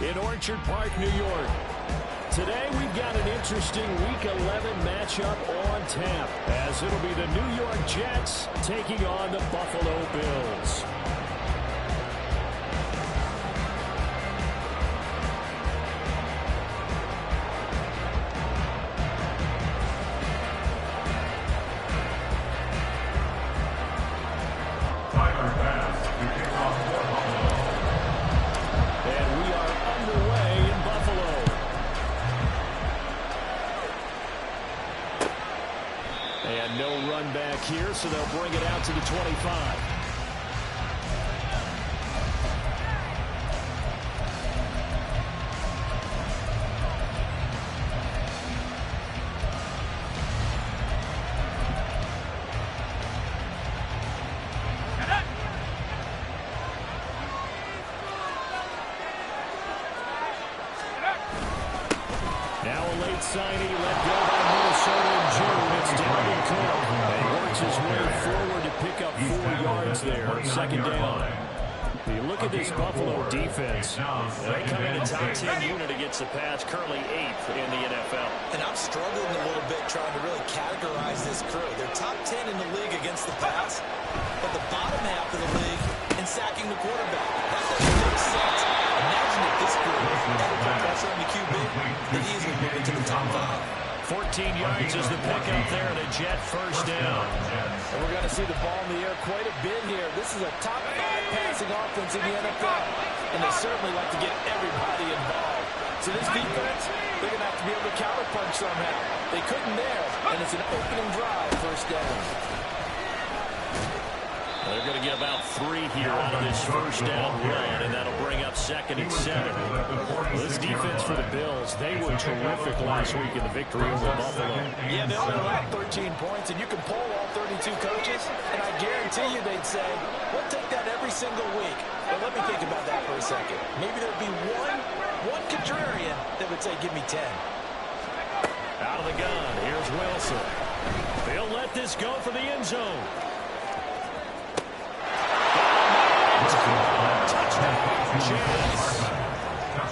in Orchard Park, New York. Today we've got an interesting Week 11 matchup on tap, as it'll be the New York Jets taking on the Buffalo Bills. And no run back here, so they'll bring it out to the 25. Now a late signing, let go by Minnesota in June. It's Dalvin Cook. He works his way forward to pick up 4 yards there. Second down. You look at this Buffalo defense. They come in a top 10 unit against the pass, currently 8th in the NFL. And I'm struggling a little bit trying to really categorize this crew. They're top 10 in the league against the pass, but the bottom half of the league in sacking the quarterback. That doesn't make sense. Imagine if this group ever put pressure on the QB, then he is going to move into the top 5. 14 yards is the pickup there, and a Jet first down. And we're going to see the ball in the air quite a bit here. This is a top 5 passing offense in the NFL, and they certainly like to get everybody involved. So this defense, they're going to have to be able to counterpunch somehow. They couldn't there, and it's an opening drive, first down. They're going to get about 3 here out of this first down run, and that'll bring up 2nd and 7. This defense for the Bills, they were terrific last week in the victory over Buffalo. Yeah, they only allowed 13 points, and you can poll all 32 coaches, and I guarantee you they'd say, we'll take that every single week. But let me think about that for a second. Maybe there'd be one contrarian that would say, give me 10. Out of the gun, here's Wilson. They'll let this go for the end zone. Touchdown, Jets.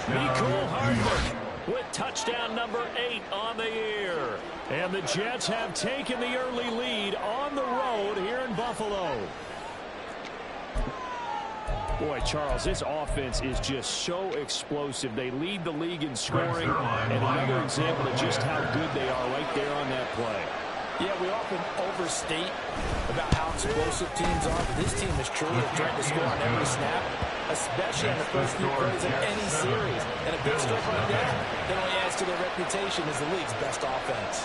Nicole Hardwick with touchdown number 8 on the year. And the Jets have taken the early lead on the road here in Buffalo. Boy, Charles, this offense is just so explosive. They lead the league in scoring, and another example of just how good they are right there on that play. Yeah, we often overstate about how explosive teams are, but this team is truly trying to score on every snap, especially on the first few plays of any series. And a big strike like that, that only adds to their reputation as the league's best offense.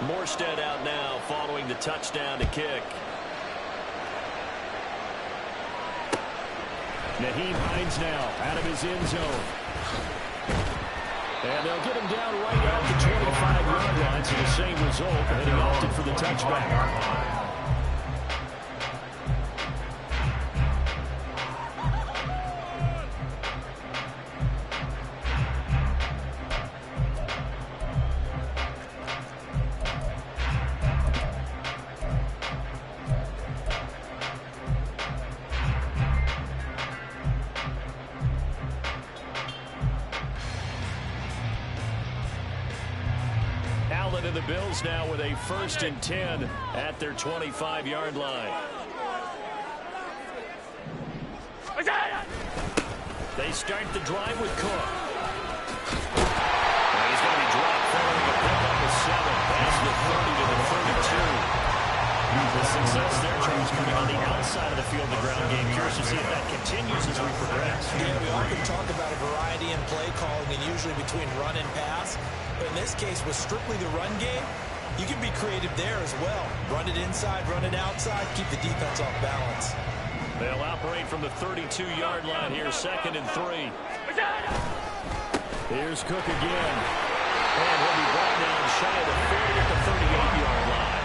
Morstead out now following the touchdown to kick. Naheem Hines now out of his end zone. And they'll get him down right at the 25-yard line, so the same result, and he opted for the touchback. And the Bills now with a 1st and 10 at their 25-yard line. They start the drive with Cook. And he's going to be dropped forward to pick up a 7. Past the 30 to the 32. The success there, Charles, coming on the outside of the field, the ground game. Curious to see if that continues as we progress. Yeah, we often talk about a variety in play calling and usually between run and pass. But in this case, with strictly the run game, you can be creative there as well. Run it inside, run it outside, keep the defense off balance. They'll operate from the 32-yard line here, 2nd and 3. Here's Cook again. And he'll be brought down shy of the 40 at the 38-yard line.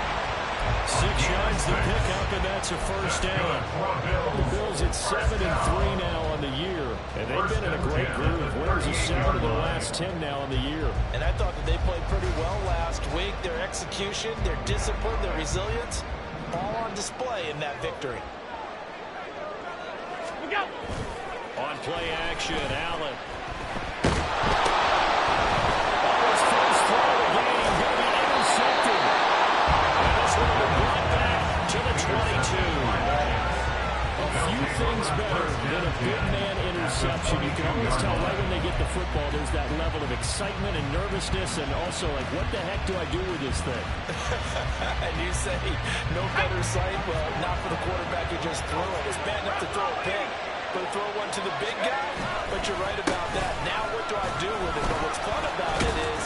6 yards to pick up, and that's a first down. The Bills at 7 and 3 now on the year, and they've been in a great groove. Winners of 7 of the last 10 now on the year. And I thought that they played pretty well last week. Their execution, their discipline, their resilience, all on display in that victory. play action. Allen. His first throw of the game going to be intercepted. And this one will be brought back to the 22. A few things better than a big man interception. You can always tell right when they get the football, there's that level of excitement and nervousness, and also like, what the heck do I do with this thing? And you say, no better sight? Well, not for the quarterback who just threw it. It's bad enough to throw a pick, but throw one to the big guy? But you're right about that. Now what do I do with it? But what's fun about it is,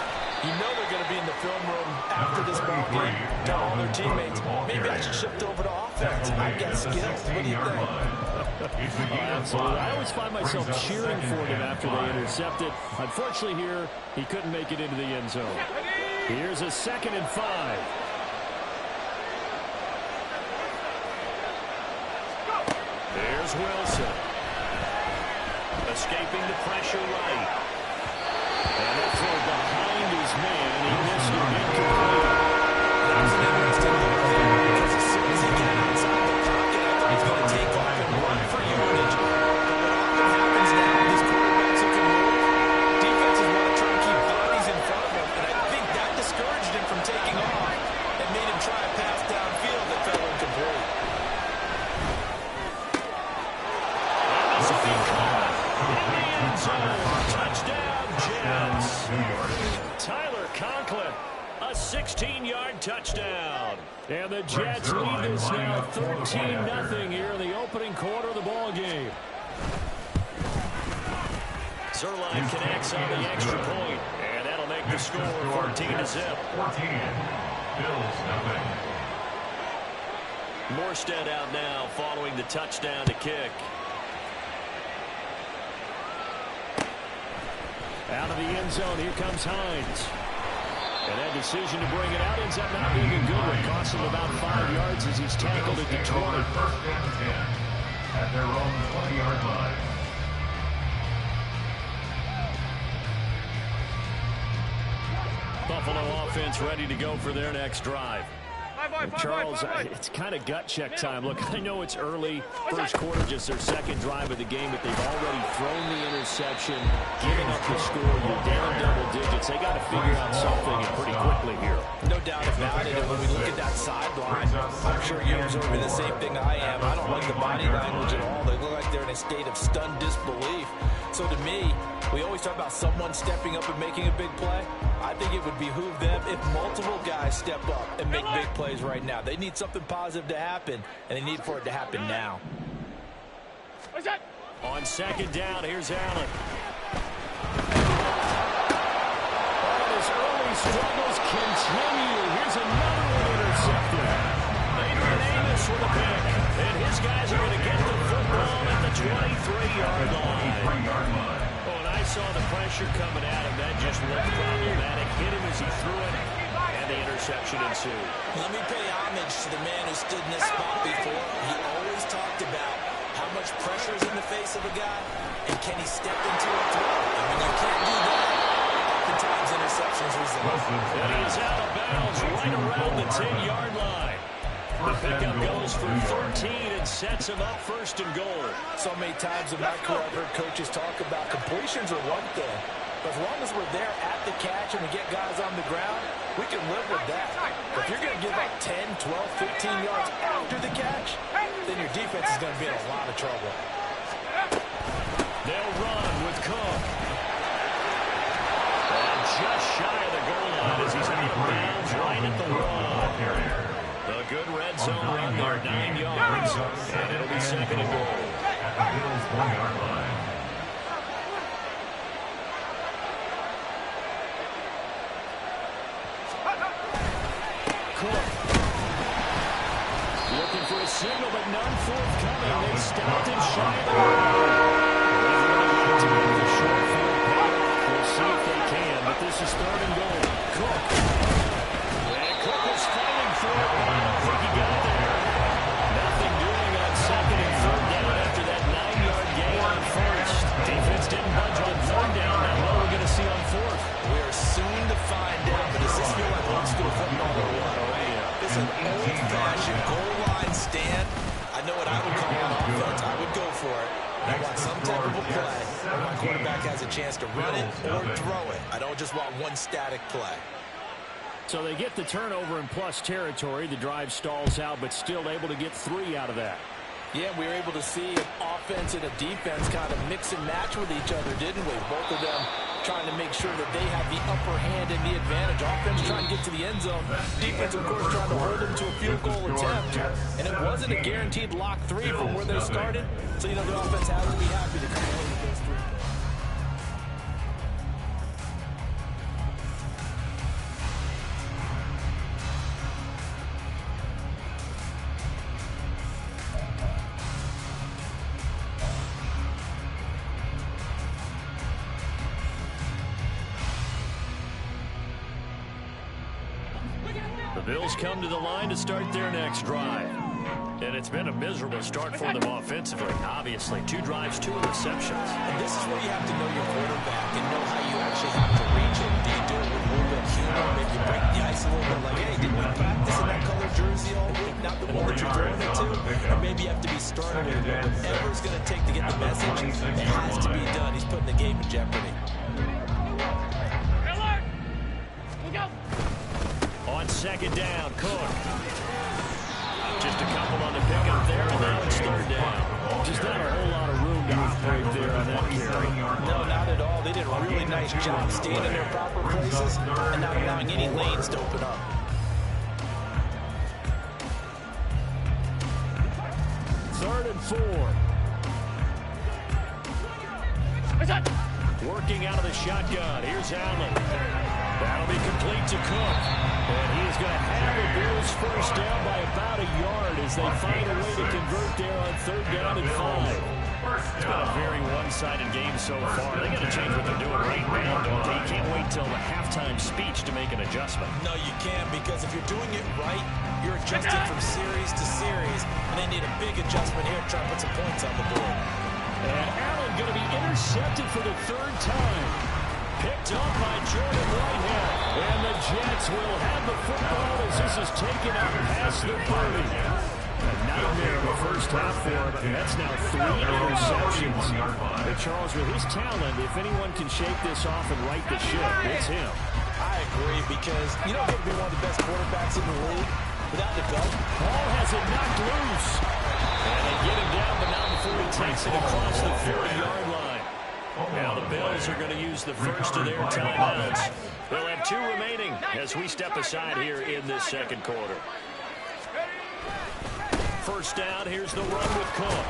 you know they're going to be in the film room after this ball game, tell all their teammates, maybe I should shift over to offense. I've got skills. What do you think? Absolutely. I always find myself cheering for them after they intercept it. Unfortunately here, he couldn't make it into the end zone. Here's a 2nd and 5. There's Wilson. Escaping the pressure right. And that throw behind his man. He missed it incomplete. That was an interesting look there because as soon as he got outside the pocket, I thought he was going to take off and run for yardage. But what often happens now with these quarterbacks who can move, defenses want to try and keep bodies in front of him. And I think that discouraged him from taking off and made him try a pass downfield that fell incomplete. And this will be caught in the end zone. Touchdown, Jets. Tyler Conklin, a 16-yard touchdown. And the Jets lead this now 13-0 here in the opening quarter of the ball game. Zerline connects on the extra point, and that'll make the score 14-0. 14. Bills nothing. Morstead out now following the touchdown to kick. Out of the end zone, here comes Hines. And that decision to bring it out ends up not being a good one. Costs him about 5 yards as he's tackled at the 20. First and 10 at their own 20-yard line. Buffalo offense ready to go for their next drive. Charles, it's kind of gut check time. Look, I know it's early, first quarter, just their second drive of the game, but they've already thrown the interception, giving up the score. You're down double digits. They got to figure out something pretty quickly here. No doubt about it. And when we look at that sideline, I'm sure you're observing the same thing I am. I don't like the body language at all. They look like they're in a state of stunned disbelief. So to me, we always talk about someone stepping up and making a big play. I think it would behoove them if multiple guys step up and make big plays right now. They need something positive to happen, and they need for it to happen now. On second down, here's Allen. And his early struggles continue. Here's another one intercepted. Adrian Amos with a pick. And his guys are going to get the football at the 23-yard line. Oh, and I saw the pressure coming at him. That just looked problematic. Hit him as he threw it, and the interception ensued. Let me pay homage to the man who stood in this spot before. He always talked about how much pressure is in the face of a guy, and can he step into a throw? And when you can't do that, oftentimes interceptions result. And he is out of bounds right around the 10-yard line. The pickup goes for 13 and sets him up first and goal. So many times in my career I've heard coaches talk about completions are one thing, but as long as we're there at the catch and we get guys on the ground, we can live with that. But if you're going to give up 10, 12, 15 yards after the catch, then your defense is going to be in a lot of trouble. They'll run with Cook. And just shy of the goal line as he's out of bounds right at the one. A good red zone run there, 9 yards, and it'll be second and goal. At the Bills' 1-yard line. Cook. Looking for a signal, but none forthcoming. They stopped him shy of the goal. To make the short field pay. We'll see if they can, but this is third and goal. Cook. And Cook was fighting for it, but I don't think he got there. Nothing doing on second and third down after that 9-yard gain on first. Defense didn't budge on third down. Now what are we going to see on fourth? We are soon to find out, but does this feel like old school football or what? This is an old-fashioned goal line stand. I know what I would call on offense. I would go for it. I want want some type of a play where my quarterback has a chance to run it or throw it. I don't just want one static play. So they get the turnover in plus territory. The drive stalls out, but still able to get 3 out of that. Yeah, we were able to see an offense and a defense kind of mix and match with each other, didn't we? Both of them trying to make sure that they have the upper hand and the advantage. Offense trying to get to the end zone. Defense, of course, trying to hold them to a field goal attempt. And it wasn't a guaranteed lock 3 from where they started. So, you know, the offense has to be happy to come away with those 3. The Bills come to the line to start their next drive. And it's been a miserable start for them offensively. Obviously, 2 drives, 2 interceptions. And this is where you have to know your quarterback and know how you actually have to reach him. Do you do it with a little bit of humor? Maybe you break the ice a little bit like, hey, didn't we practice in that color jersey all week? Not the one that you're throwing it to? Or maybe you have to be stern with it. Whatever it's going to take to get the message, it has to be done. He's putting the game in jeopardy. On second down, Cook. Just a couple on the pickup there, and now it's third down. Just not a whole lot of room to operate there on that carry. No, not at all. They did a really nice job staying in their proper places and not allowing any lanes to open up. Third and 4. Working out of the shotgun. Here's Allen. That'll be complete to Cook. And he's going to have the Bills first down by about a yard as they find a way to convert there on third down and 5. It's been a very one-sided game so far. They got to change what they're doing right now, don't they? You can't wait till the halftime speech to make an adjustment. No, you can't, because if you're doing it right, you're adjusting from series to series, and they need a big adjustment here to try to put some points on the board. And Allen going to be intercepted for the 3rd time. Picked up by Jordan Whitehead. And the Jets will have the football as this is taken out past the 30. A nightmare in the first half for him. And that's now 3 interceptions. But Charles, with his talent, if anyone can shake this off and right the ship, it's him. I agree, because you don't get to be one of the best quarterbacks in the league without the belt. Ball has it knocked loose. And they get him down, but not before he takes it across the 40-yard line. Now the Bills are going to use the first of their timeouts. They'll have 2 remaining as we step aside here in this second quarter. First down, here's the run with Cook.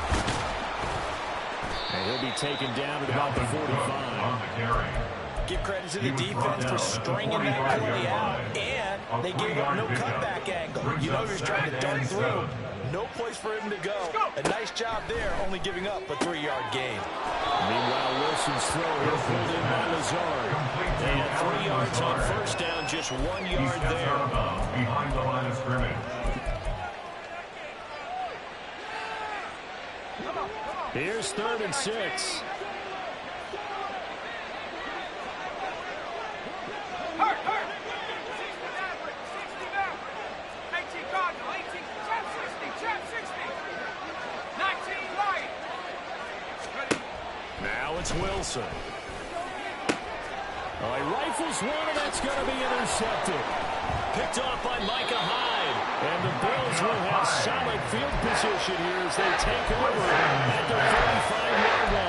And he'll be taken down at about the 45. Give credit to the defense for stringing that play out, and they gave up no cutback angle. You know he was trying to dart through. No place for him to go. A nice job there, only giving up a 3-yard gain. Meanwhile, Wilson's throw here pulled in by Lazard. They had 3 yards on first down, just 1 yard there. Behind the line of scrimmage. Here's 3rd and 6. Now it's Wilson. Oh, he rifles one, and that's going to be intercepted. Picked off by Micah Hyde. And the Bills will have solid field position here as they take over at the 35-yard line.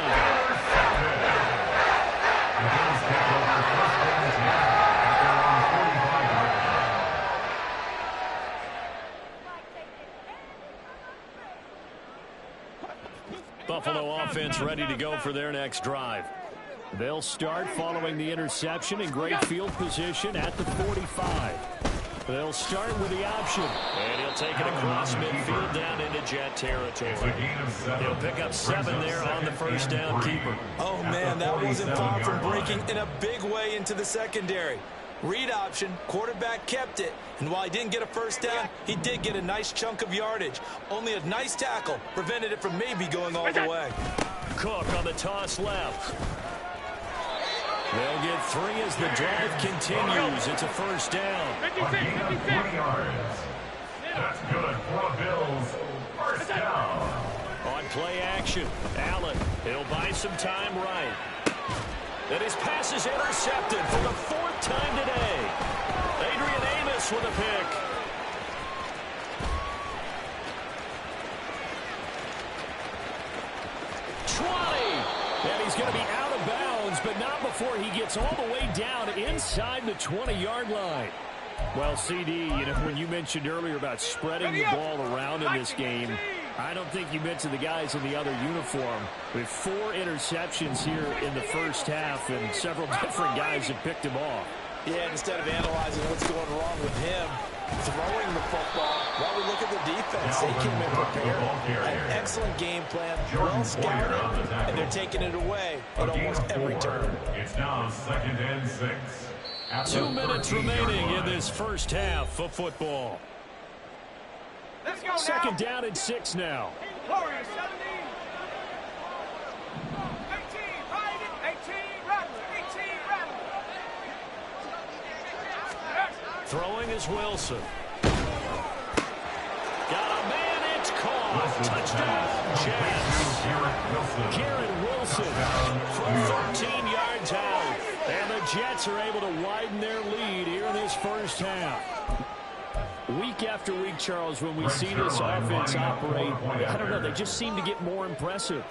Buffalo offense ready to go for their next drive. They'll start following the interception in great field position at the 45. They'll start with the option. And he'll take it across midfield down into Jet territory. He'll pick up 7 there on the first down keeper. Oh, man, that wasn't far from breaking in a big way into the secondary. Read option, quarterback kept it, and while he didn't get a first down, he did get a nice chunk of yardage. Only a nice tackle prevented it from maybe going all the way. Cook on the toss left. They'll get 3 as the drive continues. It's a first down. 20 yards. That's good for the Bills. First down. On Play action. Allen, he'll buy some time right. And his pass is intercepted for the 4th time today. Adrian Amos with a pick. And he's going to be out of bounds, but not before he gets all the way down inside the 20-yard line. Well, CD, you know, when you mentioned earlier about spreading the ball around in this game, I don't think you mentioned the guys in the other uniform. With 4 interceptions here in the first half, and several different guys have picked him off. Yeah, instead of analyzing what's going wrong with him, throwing the football, while we look at the defense, they came in prepared. An excellent game plan, well scouted, and they're taking it away at almost every turn. It's now 2nd and 6. 2 minutes remaining in this first half of football. Let's go now. 2nd down and 6 now. Warriors 17. 18, Rattler. 18, Rattler. Throwing is Wilson. Got a man, it's caught. Touchdown, Jets. Garrett Wilson from 13 yards out. And the Jets are able to widen their lead here in this first half. Week after week, Charles, when we see this offense operate, I don't know, they just seem to get more impressive.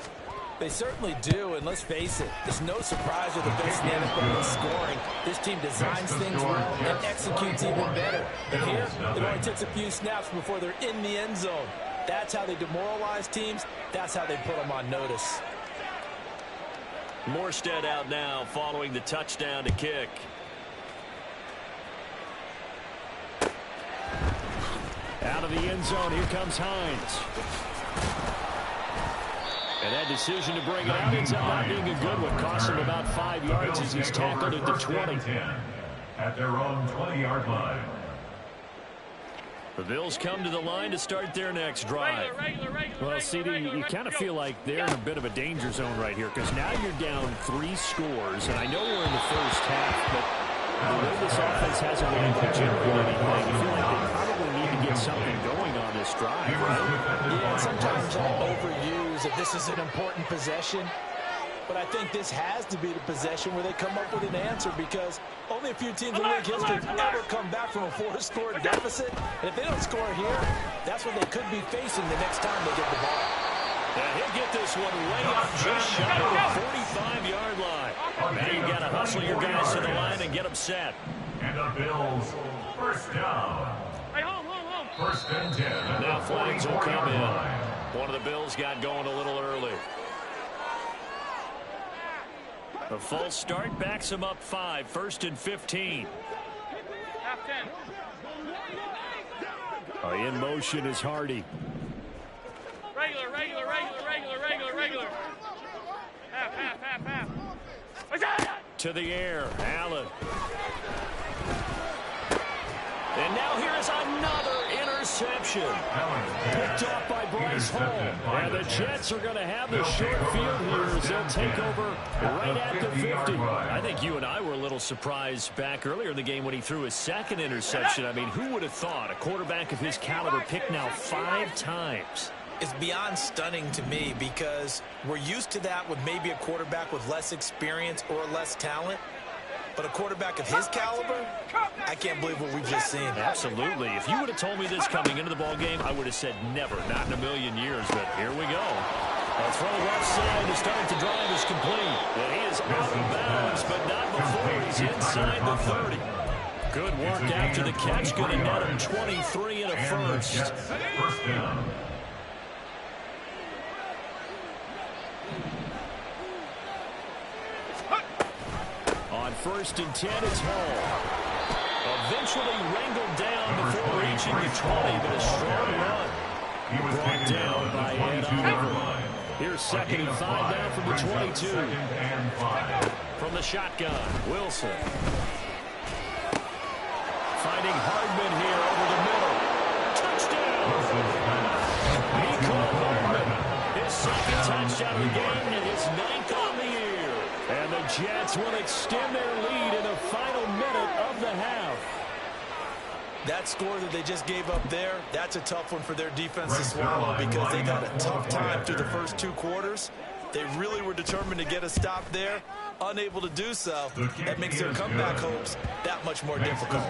They certainly do, and let's face it, it's no surprise with the best in the NFL in scoring. This team designs things well and executes even better. And here, it only takes a few snaps before they're in the end zone. That's how they demoralize teams. That's how they put them on notice. Morstead out now following the touchdown to kick. Out of the end zone, here comes Hines. And that decision to bring it out ends up not being a good one. Cost him about 5 yards as he's tackled at the 20. At their own 20-yard line. The Bills come to the line to start their next drive. Well, CD, you kind of feel like they're in a bit of a danger zone right here because now you're down 3 scores. And I know we're in the first half, but the way this offense hasn't been able to generate anything, you feel like they probably need to get something going on this drive, right? Yeah, sometimes I overuse that this is an important possession. But I think this has to be the possession where they come up with an answer because only a few teams in league history ever come back from a 4-score deficit. And if they don't score here, that's what they could be facing the next time they get the ball. And he'll get this one way up just shy of the 45-yard line. Now you got to hustle your guys to the line and get them set. And the Bills, first down. Hey, home. 1st and 10. Now flags will come in. Line. One of the Bills got going a little early. A false start backs him up 5, 1st and 15. Half 10. In motion is Hardy. Regular. Half. To the air, Allen. And now here is another interception. Picked off by Bryce Hall. And the Jets are going to have the short field here as they'll take over right at the 50. I think you and I were a little surprised back earlier in the game when he threw his 2nd interception. I mean, who would have thought a quarterback of his caliber picked now 5 times? It's beyond stunning to me because we're used to that with maybe a quarterback with less experience or less talent. But a quarterback of his caliber, I can't believe what we've just seen. Absolutely. If you would have told me this coming into the ballgame, I would have said never, not in a million years. But here we go. A throw left side to start the drive is complete. And he is out of bounds, but not before he's inside the 30. Good work after the catch. Going to net him 23 and a first. First down. On 1st and 10, it's Hall. Eventually wrangled down before reaching the 20, but a strong run. Brought down by Ed Oliver. Here's 2nd and 5 down from the 22. From the shotgun, Wilson. Finding Hardman here over the middle. Touchdown! Nico Hardman. His 2nd touchdown of the game and his 9th on the year. And the Jets will extend their lead in the final minute of the half. That score that they just gave up there, that's a tough one for their defense to swallow because they've had a tough time through the first 2 quarters. They really were determined to get a stop there. Unable to do so, that makes their comeback hopes that much more difficult.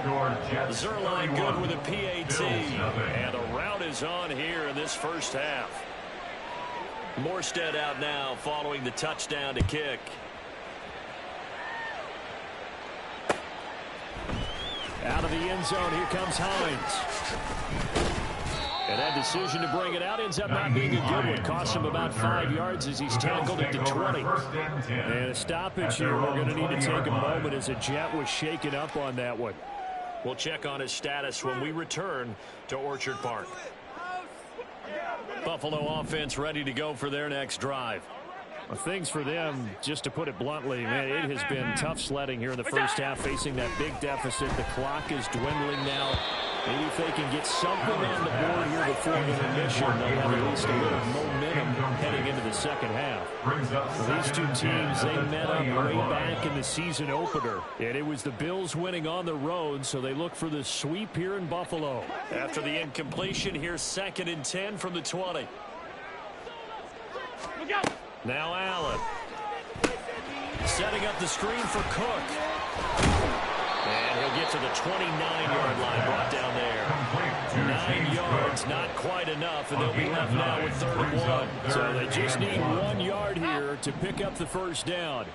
Zerline good with a PAT. And a rout is on here in this first half. Morstead out now following the touchdown to kick. Out of the end zone, here comes Hines. And that decision to bring it out ends up not being a good one. Costs him about 5 yards as he's tackled into 20. And a stoppage here. We're going to need to take a moment as a Jet was shaken up on that one. We'll check on his status when we return to Orchard Park. Buffalo offense ready to go for their next drive. Well, things for them, just to put it bluntly, man, it has been tough sledding here in the first half, facing that big deficit. The clock is dwindling now. Maybe if they can get something on the board here before intermission, they'll have at least a little momentum heading into the second half. Well, these 2 teams, they met up way back in the season opener, and it was the Bills winning on the road, so they look for the sweep here in Buffalo. After the incompletion, here's 2nd and 10 from the 20. Now Allen. Setting up the screen for Cook. And he'll get to the 29-yard line, brought down there. 9 yards, not quite enough, and they'll be left now with 31. So they just need 1 yard here to pick up the first down.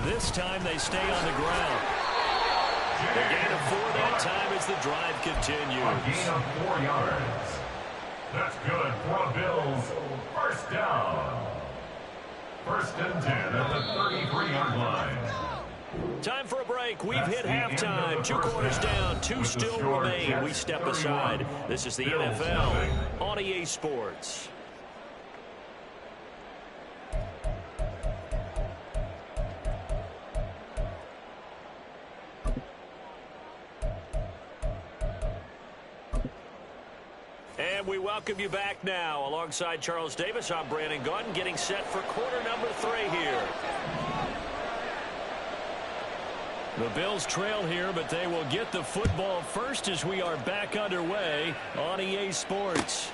This time they stay on the ground. The gain of 4 that time as the drive continues. A gain of 4 yards. That's good for the Bills. First down. 1st and 10 at the 33-yard line. Time for a break. We've hit halftime. 2 quarters down. 2 still remain. We step aside. This is the NFL on EA Sports. And we welcome you back now. Alongside Charles Davis, I'm Brandon Gaudin, getting set for quarter number 3 here. The Bills trail here, but they will get the football first as we are back underway on EA Sports.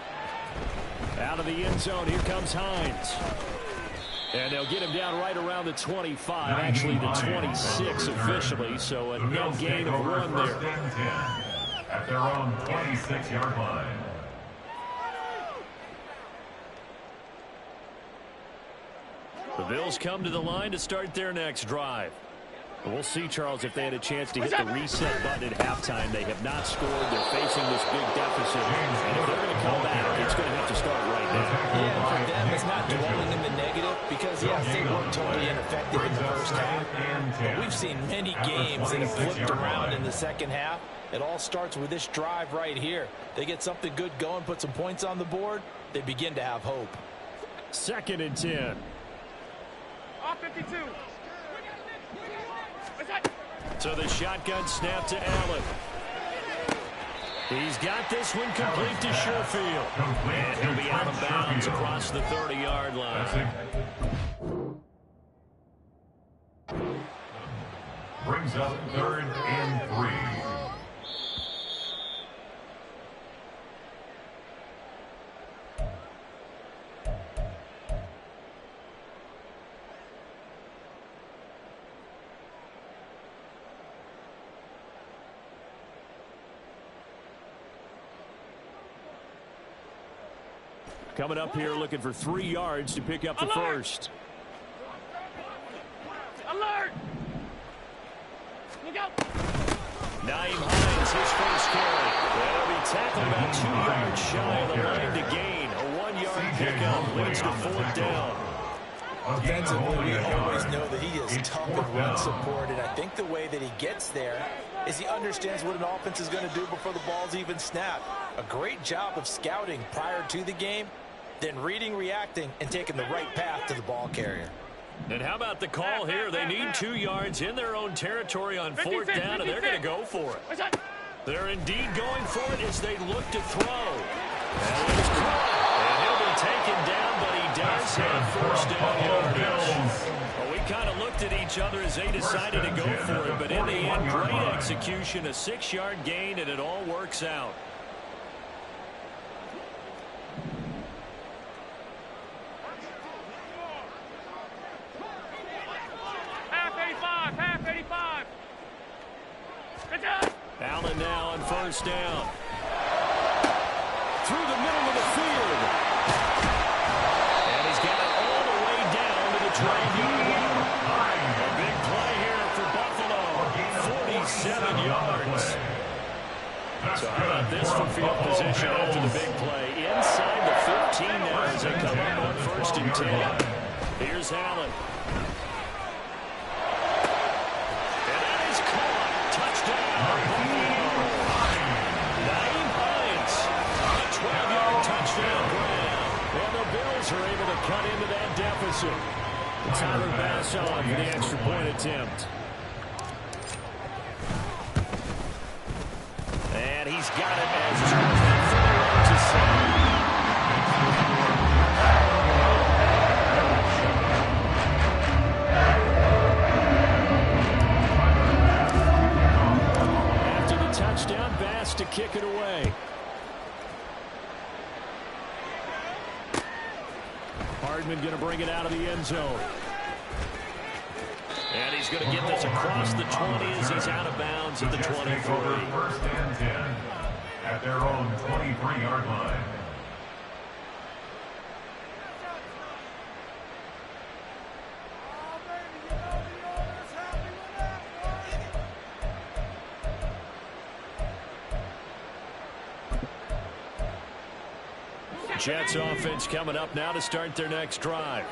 Out of the end zone, here comes Hines. And they'll get him down right around the 25, actually the 26 officially, so a net gain of 1 there. At their own 26-yard line. The Bills come to the line to start their next drive. We'll see, Charles, if they had a chance to hit the reset button at halftime. They have not scored. They're facing this big deficit. And if they're going to come back, it's going to have to start right now. Yeah, for them, it's not dwelling in the negative because, yes, they were totally ineffective in the first half. But we've seen many games that have flipped around in the second half. It all starts with this drive right here. They get something good going, put some points on the board, they begin to have hope. 2nd and 10. Off 52. So the shotgun snap to Allen. He's got this one complete to Sherfield. And he'll be out of bounds across the 30-yard line. Brings up 3rd and 3. Coming up here looking for 3 yards to pick up the first. Alert! Look out! Naeem Hines, his first carry. They'll be tackled about 2 yards shy of the line to gain. A 1-yard pickup leads to 4th down. Offensively, we always know that he is tough and run support, and I think the way that he gets there is he understands what an offense is going to do before the ball's even snapped. A great job of scouting prior to the game, then reading, reacting, and taking the right path to the ball carrier. And how about the call here? They need 2 yards in their own territory on 4th down, and they're going to go for it. They're indeed going for it as they look to throw. And it's caught. And he'll be taken down, but he does have 1st down yardage. Well, we kind of looked at each each other as they decided to go for it. But in the end, great execution, a 6-yard gain, and it all works out. Half 85, half 85. Good job. Allen now on first down. Through the middle of the field. And he's got it all the way down to the 12-yard line. A big play here for Buffalo. 47 yards. So how about this for field position after the big play? Inside the 15 now as they come up on first and 10. Here's Allen. And that is caught. Touchdown. Touchdown grab. And the Bills are able to cut into that deficit. Tyler Bass on for the extra point attempt. And he's got it as his quarterback for the road to center. After the touchdown, Bass to kick it away. Hardman going to bring it out of the end zone. And he's going to get this across the 20 as he's out of bounds at the 23. First and 10 at their own 23-yard line. Jets offense coming up now to start their next drive.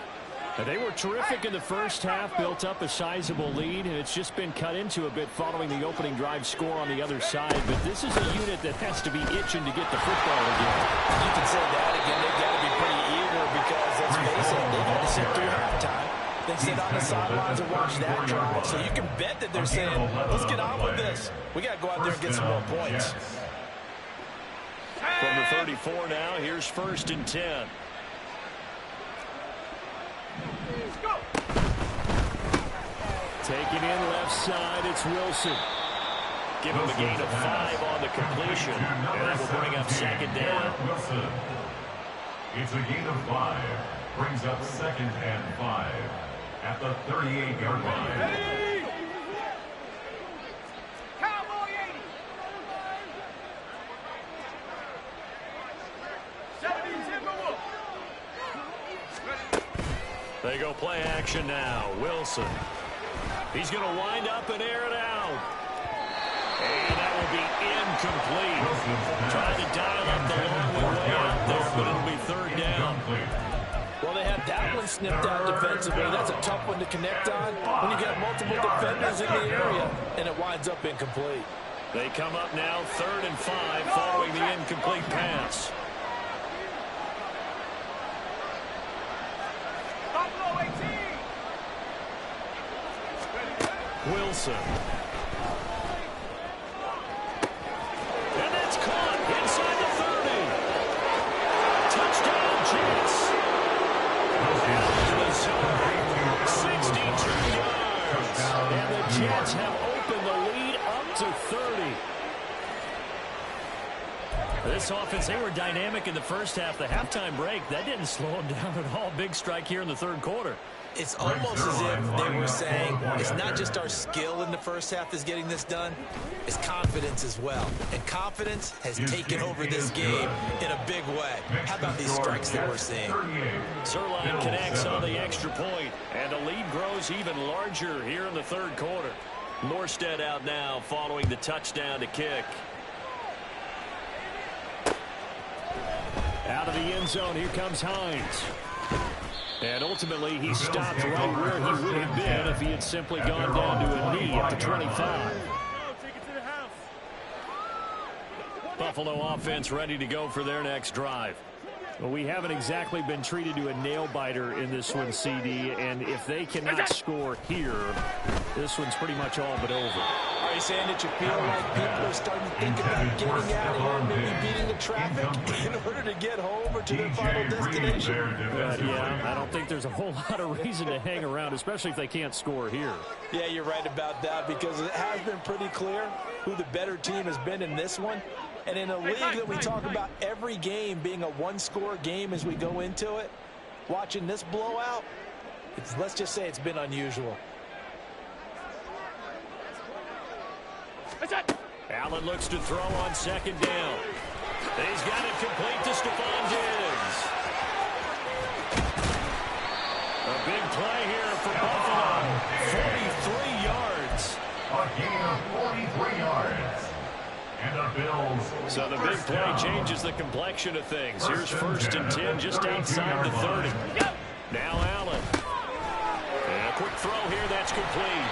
Now, they were terrific in the first half, built up a sizable lead, and it's just been cut into a bit following the opening drive score on the other side. But this is a unit that has to be itching to get the football again. You can say that again. They've got to be pretty eager because, let's face it, they've had to sit through halftime. They sit on the sidelines and watch that drive. So you can bet that they're saying, let's get on with this. We got to go out there and get some more points. From the 34 now, here's first and 10. Taking in left side, it's Wilson. Give him a gain of 5 on the completion, and that will bring up second down. It's a gain of 5. Brings up second and 5 at the 38-yard line. They go play action now. Wilson. He's going to wind up and air it out. And that will be incomplete. Trying to dial up the long way out there, but it'll be third down. Well, they had that one snipped out defensively. That's a tough one to connect on when you got multiple defenders in the area, and it winds up incomplete. They come up now, 3rd and 5, following the incomplete pass. Wilson. And that's caught inside the 30. Touchdown, Jets. 62 yards. And the Jets have opened the lead up to 30. This offense, they were dynamic in the first half. The halftime break, that didn't slow them down at all. Big strike here in the third quarter. It's almost as if they were saying, it's not just our skill in the first half that's getting this done, it's confidence as well. And confidence has taken over this game in a big way. How about these strikes that we're seeing? Zerline connects on the extra point, and the lead grows even larger here in the third quarter. Morstead out now following the touchdown to kick. Out of the end zone, here comes Hines. And ultimately, he stopped right where he would have been if he had simply gone down to a knee at the 25. Buffalo offense ready to go for their next drive. Well, we haven't exactly been treated to a nail-biter in this one, CD, and if they cannot score here, this one's pretty much all but over. are you saying that you feel like people are starting to think about getting out of here, maybe beating the traffic in order to get home or to their final destination? Yeah, I don't think there's a whole lot of reason to hang around, especially if they can't score here. Yeah, you're right about that, because it has been pretty clear who the better team has been in this one. And in a league that we talk about every game being a one-score game as we go into it, watching this blowout, let's just say it's been unusual. Allen looks to throw on second down. He's got it complete to Stephon Diggs. A big play here for Buffalo. 43 yards. A gain of 43 yards. And the Bills. So the big play changes the complexion of things. Here's 1st and 10 just outside the 30. Now Allen. And a quick throw here, that's complete.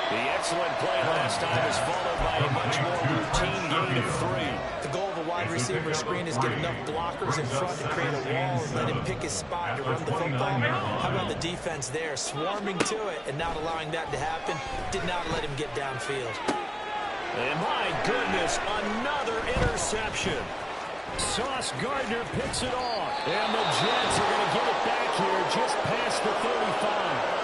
The excellent play last time is followed by a much more routine gain of 3. The goal of a wide receiver screen is get enough blockers in front to create a wall and let him pick his spot to run the football. How about the defense there, swarming to it and not allowing that to happen? Did not let him get downfield. And my goodness, another interception. Sauce Gardner picks it off. And the Jets are going to get it back here just past the 35.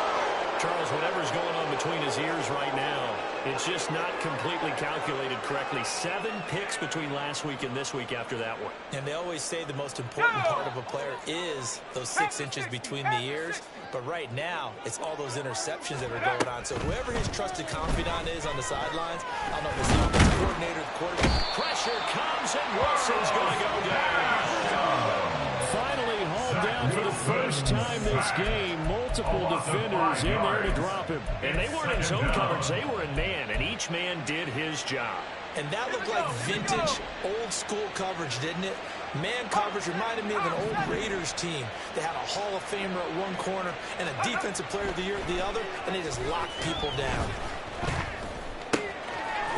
Charles, whatever's going on between his ears right now, it's just not completely calculated correctly. 7 picks between last week and this week after that one. And they always say the most important part of a player is those 6 inches between the ears. But right now, it's all those interceptions that are going on. So whoever his trusted confidant is on the sidelines, I don't know if it's the offensive coordinator, the quarterback. Pressure comes, and Wilson's going to go down. Finally hauled down for the first time this game. Multiple defenders in there to drop him. And they weren't in zone coverage. They were in man, and each man did his job. And that looked like vintage, old-school coverage, didn't it? Man coverage reminded me of an old Raiders team. They had a Hall of Famer at one corner and a Defensive Player of the Year at the other, and they just locked people down.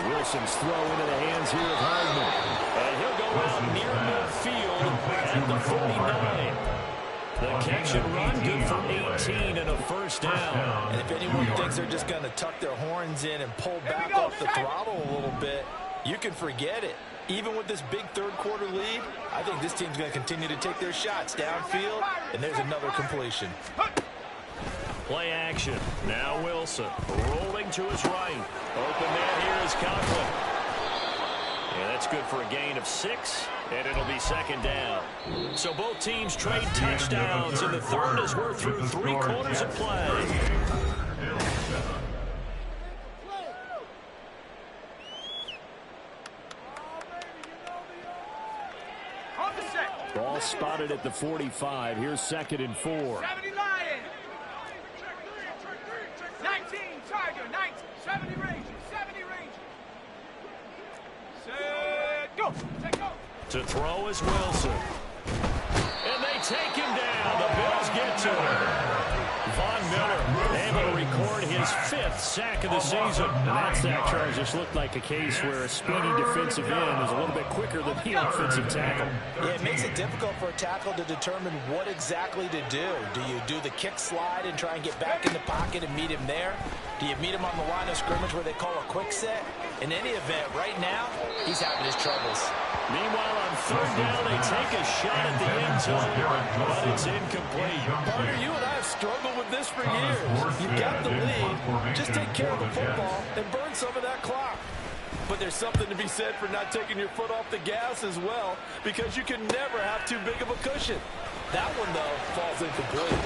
Wilson's throw into the hands here of Hardman. And he'll go out near midfield at the 49. The catch and run good for 18 and a first down. And if anyone thinks they're just going to tuck their horns in and pull back off the throttle a little bit, you can forget it. Even with this big third-quarter lead, I think this team's going to continue to take their shots downfield, and there's another completion. Play action. Now Wilson rolling to his right. Open man here is Conklin. And that's good for a gain of 6, and it'll be second down. So both teams trade touchdowns in the third as we're through 3 quarters of play. Ball spotted at the 45. Here's 2nd and 4. 70 Lion. 19 Tiger. 19. 70 Ranger. 70 Ranger. Set. Go. Take go. To throw is Wilson. And they take him down. The Bills get to him. Von Miller able to record his 5th sack of the season. And that sack, Charles, just looked like a case where a speedy defensive end is a little bit quicker than the offensive tackle. Yeah, it makes it difficult for a tackle to determine what exactly to do. Do you do the kick slide and try and get back in the pocket and meet him there? Do you meet him on the line of scrimmage where they call a quick set? In any event, right now, he's having his troubles. Meanwhile, on 3rd down, they take a shot at the end zone, but it's incomplete. Partner, you and I have struggled with this for years. You've got the lead. Just take care of the football and burn some of that clock. But there's something to be said for not taking your foot off the gas as well, because you can never have too big of a cushion. That one, though, falls incomplete.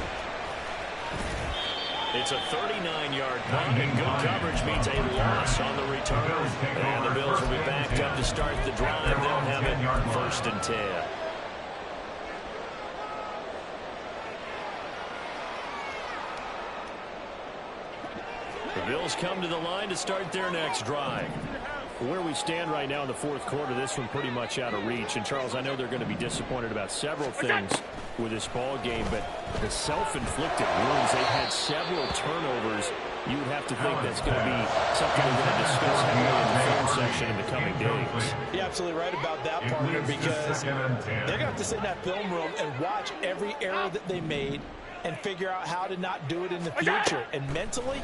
It's a 39-yard punt, and good coverage means a loss on the return. And the Bills will be backed up to start the drive. They'll have it 1st and 10. The Bills come to the line to start their next drive. Where we stand right now in the 4th quarter, this one pretty much out of reach. And, Charles, I know they're going to be disappointed about several things with this ball game, but the self-inflicted wounds, they've had several turnovers. You would have to think that's going to be something we're going to discuss heavily in the film section in the coming days. You're absolutely right about that, partner, because they're going to have to sit in that film room and watch every error that they made and figure out how to not do it in the future. And mentally,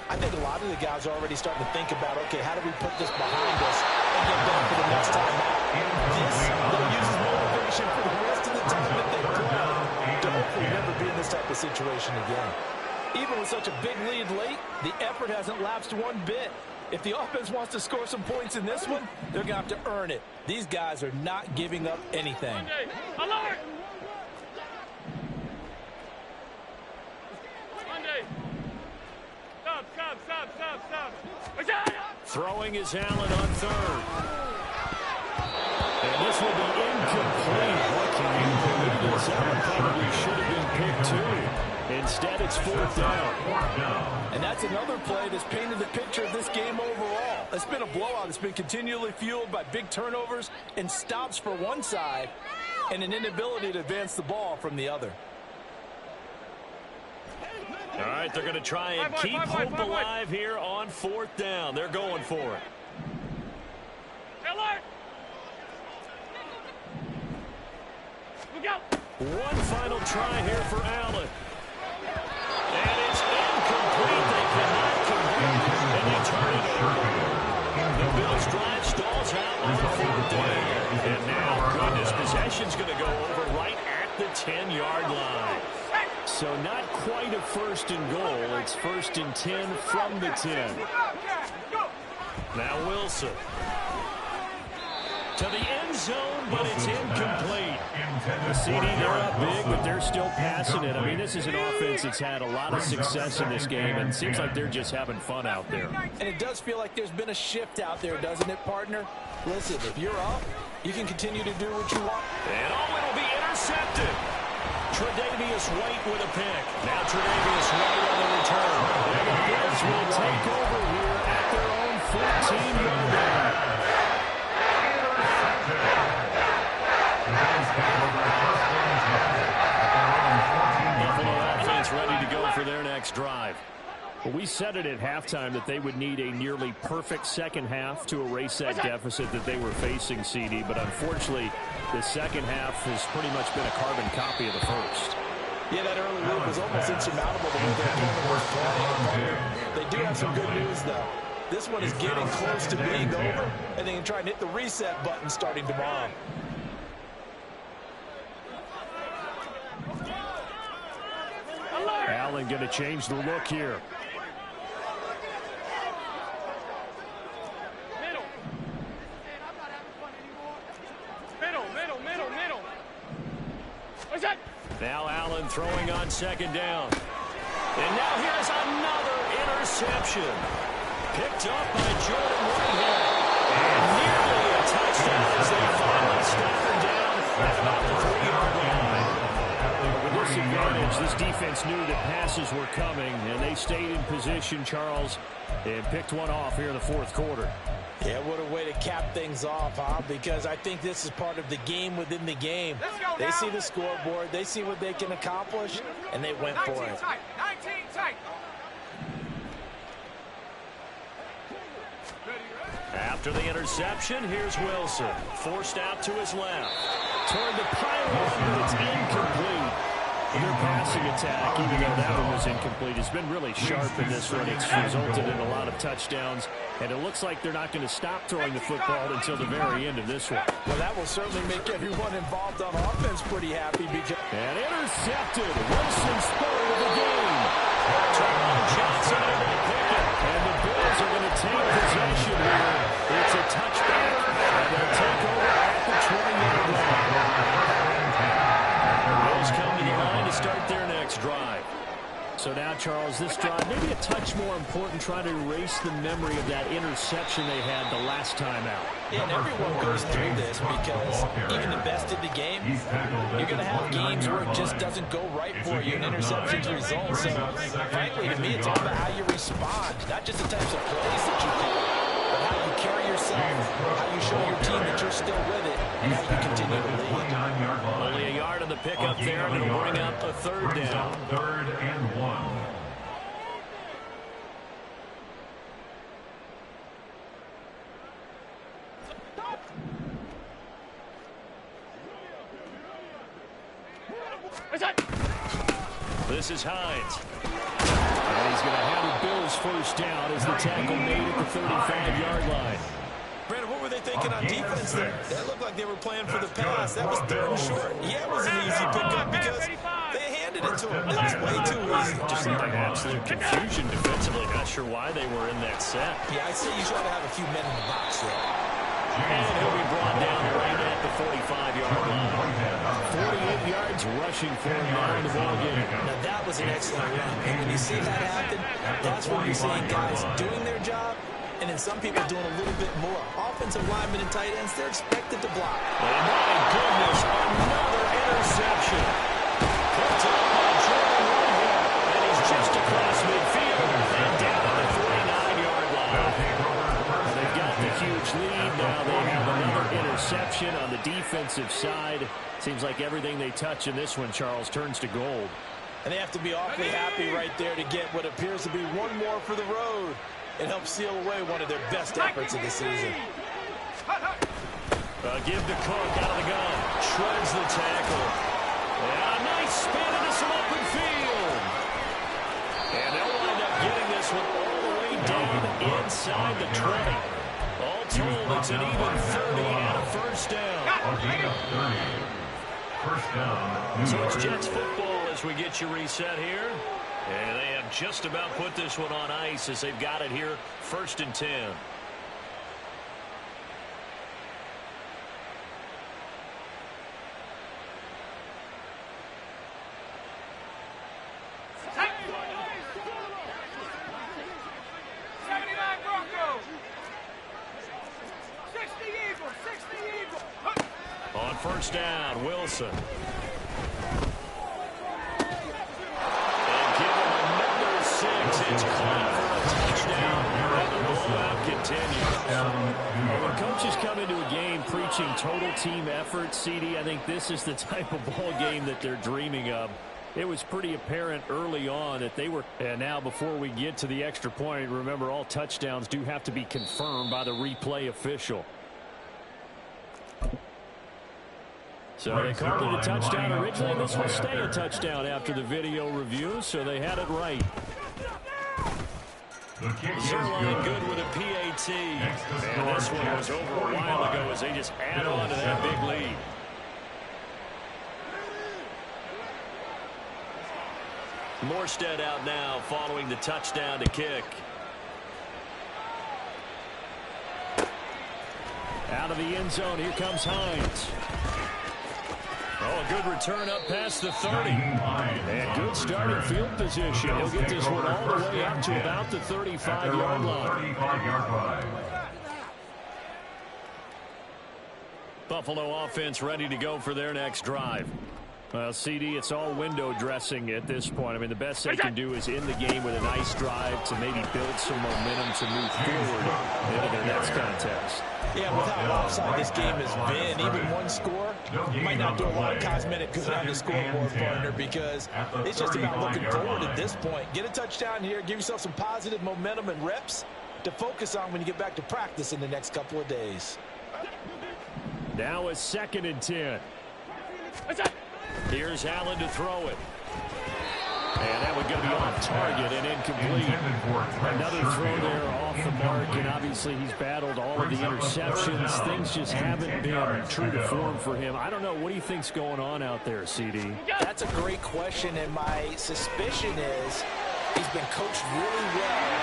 I think a lot of the guys are already starting to think about, okay, how do we put this behind us and get back for the next time out? This, they'll use as motivation for the rest of the time that they play to hopefully never be in this type of situation again. Even with such a big lead late, the effort hasn't lapsed one bit. If the offense wants to score some points in this one, they're going to have to earn it. These guys are not giving up anything. Alert! Stop. Throwing is Allen on third. And this will be incomplete. What can you believe this? Allen probably should have been picked too. Instead, it's fourth down. And that's another play that's painted the picture of this game overall. It's been a blowout. It's been continually fueled by big turnovers and stops for one side and an inability to advance the ball from the other. All right, they're going to try and keep hope alive here on fourth down. They're going for it. Alert! Look out! One final try here for Allen. And it's incomplete. They cannot convert, and they turn it over. The Bills drive stalls out on fourth down. And now, goodness, possession's going to go over right at the 10-yard line. So not quite a first and goal. It's first and 10 from the 10. Now Wilson. To the end zone, but it's incomplete. The CD, they're up big, but they're still passing it. I mean, this is an offense that's had a lot of success in this game, and it seems like they're just having fun out there. And it does feel like there's been a shift out there, doesn't it, partner? Listen, if you're up, you can continue to do what you want. And it'll be intercepted. Tre'Davious White with a pick. Now Tre'Davious White on the return. And the Bills will take over here at their own 14-yard line. Buffalo offense ready to go for their next drive. Well, we said it at halftime that they would need a nearly perfect second half to erase that deficit that they were facing, CD. But unfortunately, the second half has pretty much been a carbon copy of the first. Yeah, that early lead was almost insurmountable the way their turnovers playing. They do have some good news, though. This one is getting close to being over, and they can try and hit the reset button starting tomorrow. Allen going to change the look here. Middle. What's that? Now Allen throwing on second down. And now here's another interception. Picked up by Jordan Whitehead. And nearly a touchdown as they finally stop him down at about the 3-yard line. With this advantage, this defense knew that passes were coming, and they stayed in position, Charles, and picked one off here in the fourth quarter. Yeah, what a way to cap things off, huh? Because I think this is part of the game within the game. They see the scoreboard, they see what they can accomplish, and they went for it. 19 tight. After the interception, here's Wilson. Forced out to his left. Toward the pylon, but it's incomplete. Their passing attack, even though that one was incomplete, has been really sharp in this one. It's resulted in a lot of touchdowns, and it looks like they're not going to stop throwing the football until the very end of this one. Well, that will certainly make everyone involved on offense pretty happy. And intercepted. Wilson's third of the game. Tyrone Johnson able to pick it. And the Bills are going to take possession here. It's a touchback, and they'll take over at the 20-yard line. Bills come to the line to start their next drive. So now, Charles, this drive, maybe a touch more important, trying to erase the memory of that interception they had the last time out. Yeah, and everyone goes through this because even the best in the game, you're going to have games where it just doesn't go right for you, and interceptions result. So, frankly, to me, it's all about how you respond, not just the types of plays that you call, but how you carry yourself, how you show your team that you're still with it, and how you continue to lead. Only a yard on the pickup there, and it'll bring up a third down. 3rd and 1. What's that? This is Hines. And he's going to have the Bills first down as the tackle made at the 35-yard line. Brandon, what were they thinking on defense there? That looked like they were playing for the pass. That was third and short. Yeah, it was an easy pickup because they handed it to him. It was way too easy. Just looked like absolute confusion defensively. Not sure why they were in that set. Yeah, I'd say you try to have a few men in the box there. And he'll be brought down right at the 45-yard line. 48 yards rushing for him now in the ballgame. Now, that was an excellent run. And when you see that happen, that's when you're seeing guys doing their job and then some people doing a little bit more. Offensive linemen and tight ends, they're expected to block. And my goodness, another interception. Picked up by Jordan right here. And he's just across midfield and down at the 49-yard line. They've got the huge lead. Now they have another interception on the defensive side. Seems like everything they touch in this one, Charles, turns to gold. And they have to be awfully happy right there to get what appears to be one more for the road. It helps seal away one of their best efforts of the season. Give to Cook out of the gun. Shreds the tackle. And a nice spin into some open field. And they'll wind up getting this one all the way down inside the 20. All told, it's an even 30 and a first down. First down. So it's Jets football as we get you reset here. And they have just about put this one on ice as they've got it here, 1st and 10. On first down, Wilson. It's caught for a touchdown, and the blowout continues. When coaches come into a game preaching total team effort, CD, I think this is the type of ball game that they're dreaming of. It was pretty apparent early on that they were. And now before we get to the extra point, remember all touchdowns do have to be confirmed by the replay official. So they called it a touchdown originally. This will stay a touchdown after the video review, so they had it right. Zerline good with a PAT. And this one was over a while ago as they just add on to that big lead. Morstead out now following the touchdown to kick. Out of the end zone, here comes Hines. Oh, a good return up past the 30. And good starting field position. He'll get this one all the way up to about the 35-yard line. Buffalo offense ready to go for their next drive. Well, CD, it's all window dressing at this point. I mean, the best they can do is end the game with a nice drive to maybe build some momentum to move forward into their next contest. Yeah, with how offside this game has been, even one score might not do a lot of cosmetic good on the scoreboard, partner, because it's just about looking forward at this point. Get a touchdown here, give yourself some positive momentum and reps to focus on when you get back to practice in the next couple of days. Now a 2nd and 10. Here's Allen to throw it. And that would go be off target and incomplete. Another throw there off the mark, and obviously he's battled all of the interceptions. Things just haven't been true to form for him. I don't know. What do you think's going on out there, CD? That's a great question, and my suspicion is he's been coached really well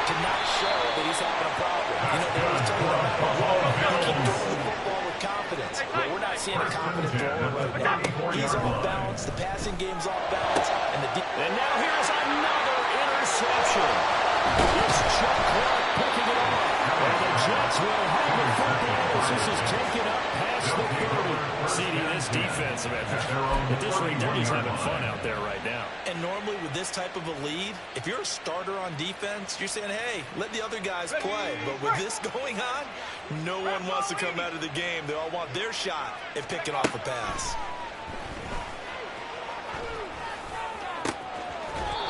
to not show that he's having a problem. You know, they always tell you no matter what, keep throwing the football with confidence. But we're not seeing a confident thrower right now. He's off balance. The passing game's off balance. And now here's another interception. It's Chuck Clark picking it up. And the Jets will have the football. This is taken up past the 30. CD, this defensive effort. At this rate, they're just having fun out there right now. And normally with this type of a lead, if you're a starter on defense, you're saying, hey, let the other guys play. But with this going on, no one wants to come out of the game. They all want their shot at picking off a pass.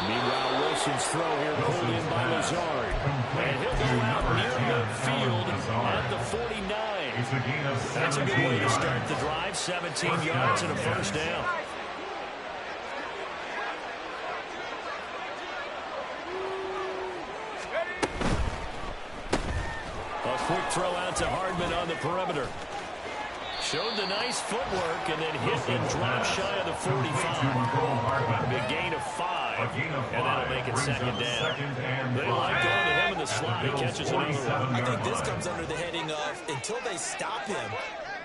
Meanwhile, Wilson's throw here pulled in by Lazard. And he'll go out near midfield at the 49. That's a good way to start the drive. 17 yards and a first down. throw out to Hardman on the perimeter. Showed the nice footwork and then hit and drop shy of the 45. Big gain of 5, and that'll make it second down. They like going to him in the slot. He catches another one. I think this comes under the heading of until they stop him,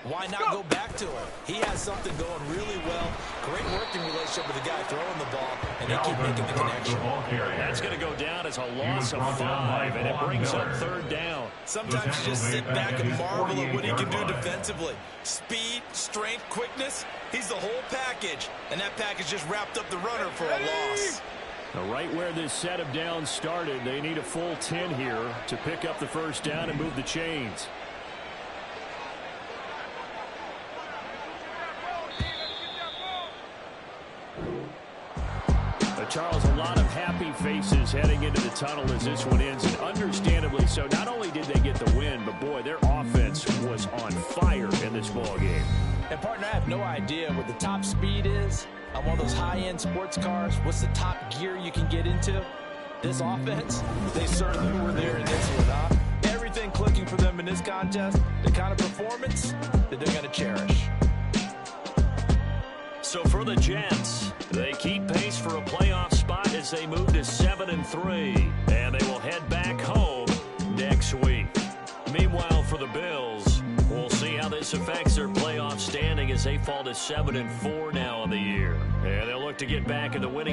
why not go back to him? He has something going really well. Great working relationship with the guy throwing the ball, and they keep making the connection. That's going to go down as a loss of 5, and it brings up third down. Sometimes you just sit back and marvel at what he can do defensively. Speed, strength, quickness, he's the whole package. And that package just wrapped up the runner for a loss. Right where this set of downs started, they need a full 10 here to pick up the first down and move the chains. Charles, a lot of happy faces heading into the tunnel as this one ends, and understandably so. Not only did they get the win, but boy, their offense was on fire in this ball game. And partner, I have no idea what the top speed is on one of those high-end sports cars. What's the top gear you can get into? This offense, they certainly were there in this one, huh? Everything clicking for them in this contest, the kind of performance that they're going to cherish. So for the Jets, they keep pace for a playoff spot as they move to 7-3, and they will head back home next week. Meanwhile, for the Bills, we'll see how this affects their playoff standing as they fall to 7-4 now on the year, and they'll look to get back in the winning